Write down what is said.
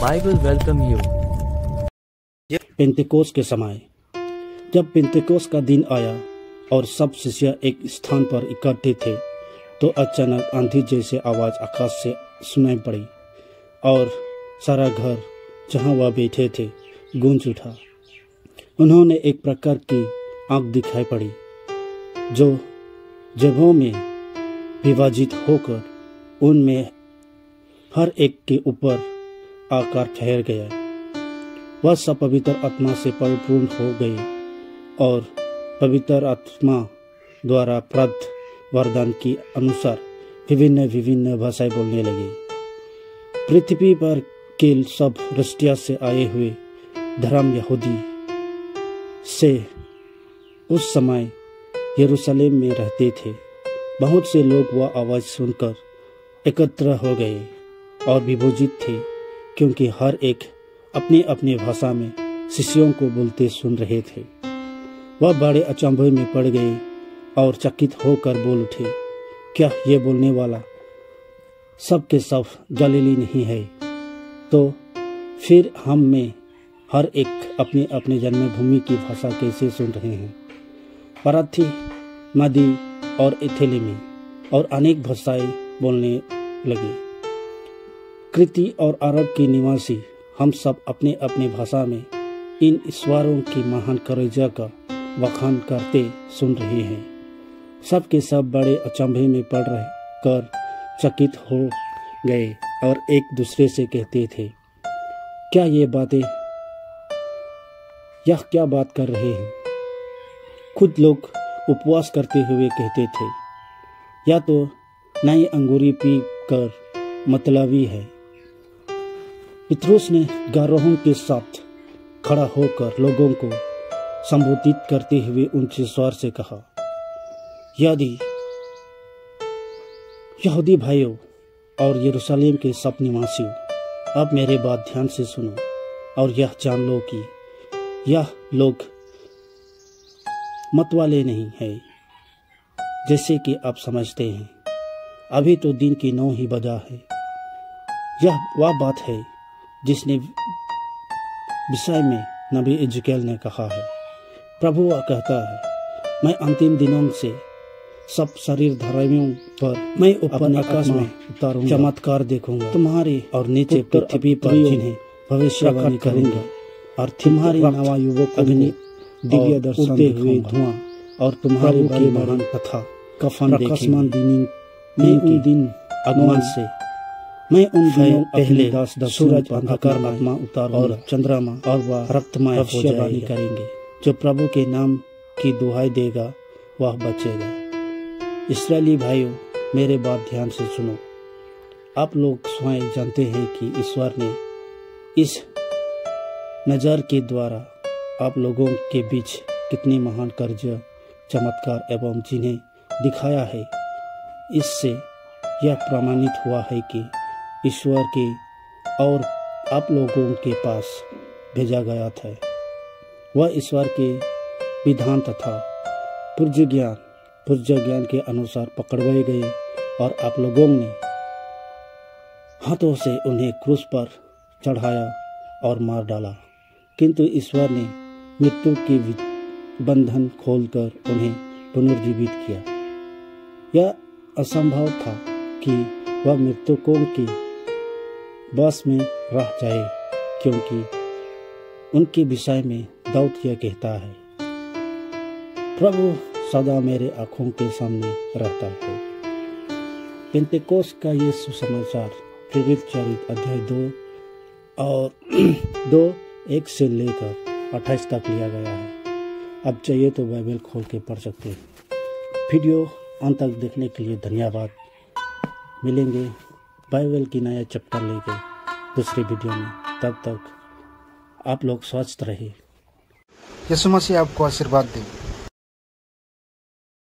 Bible welcome you. पेंतेकोस के समय जब पेंतेकोस का दिन आया और सब शिष्य एक स्थान पर इकट्ठे थे, तो अचानक आंधी जैसे आवाज आकाश से सुनाई पड़ी और सारा घर जहां वह बैठे थे गूंज उठा। उन्होंने एक प्रकार की आग दिखाई पड़ी जो जगहों में विभाजित होकर उनमें हर एक के ऊपर आकर ठहर गया। वह सब पवित्र आत्मा से परिपूर्ण हो गए और पवित्र आत्मा द्वारा प्राप्त वरदान के अनुसार विभिन्न विभिन्न भाषाएं बोलने लगी। पृथ्वी पर के सब रस्टिया से आए हुए धर्म यहूदी से उस समय यरूशलेम में रहते थे। बहुत से लोग वह आवाज सुनकर एकत्र हो गए और विभोजित थे, क्योंकि हर एक अपनी अपनी भाषा में शिष्यों को बोलते सुन रहे थे। वह बड़े अचंभे में पड़ गए और चकित होकर बोल उठे, क्या ये बोलने वाला सब के सब गलीली नहीं है? तो फिर हम में हर एक अपनी अपनी जन्मभूमि की भाषा कैसे सुन रहे हैं? पारथी, मदी और इथेलिमी और अनेक भाषाएं बोलने लगे। कृति और अरब के निवासी हम सब अपने अपने भाषा में इन ईश्वरों की महान करेजा का बखान करते सुन रहे हैं। सब के सब बड़े अचंभे में पड़ रहे कर चकित हो गए और एक दूसरे से कहते थे, यह क्या बात कर रहे हैं? खुद लोग उपवास करते हुए कहते थे, या तो नई अंगूरी पी कर मतलबी है। पतरस ने गिरोह के साथ खड़ा होकर लोगों को संबोधित करते हुए ऊंचे स्वर से कहा, यदि यहूदी भाइयों और यरूशलेम के सब निवासियों, अब मेरे बात ध्यान से सुनो और यह जान लो कि यह लोग मतवाले नहीं है जैसे कि आप समझते हैं। अभी तो दिन की 9 ही बजा है। यह वह बात है जिसने विषय में नबी इजकेल ने कहा है। प्रभु वह कहता है, मैं अंतिम दिनों से सब शरीरधारियों पर मैं ऊपर आकाश में उतारूंगा, चमत्कार देखूंगा तुम्हारे और नीचे पृथ्वी पर जिन्हें भविष्यवाणी करेंगे और तुम्हारी नवयुवक अग्नि दिव्य दर्शन हुए धुआं और तुम्हारे बड़े महान कथा कफन देखेंगे। मैं उन दिन आगमन से मैं उन दिनों पहले सूरज अंधकार आत्मा उतारूंगा और चंद्रमा और वह रक्तमय भविष्यवाणी करेंगे। जो प्रभु के नाम की दुहाई देगा वह बचेगा। इस्राएली भाइयों, मेरे बात ध्यान से सुनो। आप लोग स्वयं जानते हैं कि ईश्वर ने इस नजर के द्वारा आप लोगों के बीच कितनी महान कार्य, चमत्कार एवं जिन्हें दिखाया है। इससे यह प्रमाणित हुआ है कि ईश्वर के और आप लोगों के पास भेजा गया था। वह ईश्वर के विधान तथा पूर्व ज्ञान के अनुसार पकड़वाए गए और आप लोगों ने हाथों से उन्हें क्रूस पर चढ़ाया और मार डाला। किंतु ईश्वर ने मृत्यु के बंधन खोलकर उन्हें पुनर्जीवित किया। यह असंभव था कि वह मृतकों के बस में रह जाए, क्योंकि उनके विषय में दाऊद यह कहता है, प्रभु सदा मेरे आंखों के सामने रहता है। पेंतेकोस का ये सुसमाचार प्रेरित चरित्र अध्याय 2 और 2:1 से लेकर 28 तक लिया गया है। अब चाहिए तो बाइबल खोल के पढ़ सकते हैं। वीडियो अंत तक देखने के लिए धन्यवाद। मिलेंगे बाइबल की नया चैप्टर लेके दूसरे वीडियो में। तब तक आप लोग स्वस्थ रहिए। यीशु मसीह आपको आशीर्वाद दे।